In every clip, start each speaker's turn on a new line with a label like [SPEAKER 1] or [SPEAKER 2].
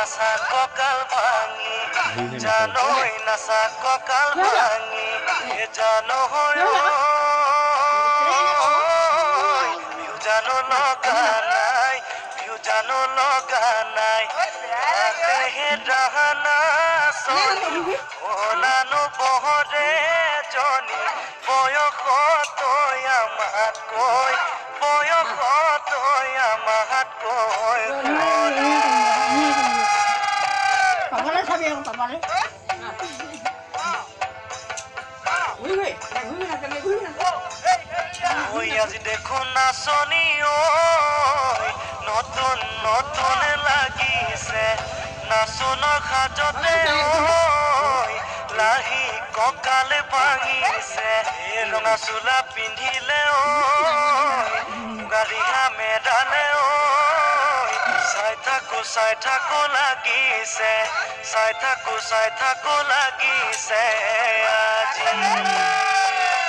[SPEAKER 1] নাচা ককাল ভাঙি জানই নাচা ককাল ভাঙি জানো হয় বিহু জানো লগা নাই বিহু জানো লগা নাই হে ডাহানা চলি ওলানো বহৰে জনী বয়স তই আমাতকৈ বয়স তই আমাতকৈ
[SPEAKER 2] পাপালে চাবি আকৌ পাপালে
[SPEAKER 1] ঐ আজি দেখোন নাচনি ঐ নতুন নতুন লাগিছে নাচনৰ সাজতে ঐ লাহি কঁকাল ভাঙিছে এই ৰঙা চোলা পিন্ধিলে ঐ গাড়ীহা মেডালে ঐ চাই থাকো লাগিছে চাই থাকো লাগিছে আজি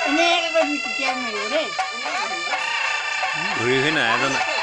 [SPEAKER 2] এনেকৈ তেতিয়া মাৰিব দেই
[SPEAKER 3] ঘূৰি ঘূৰি নাই জানা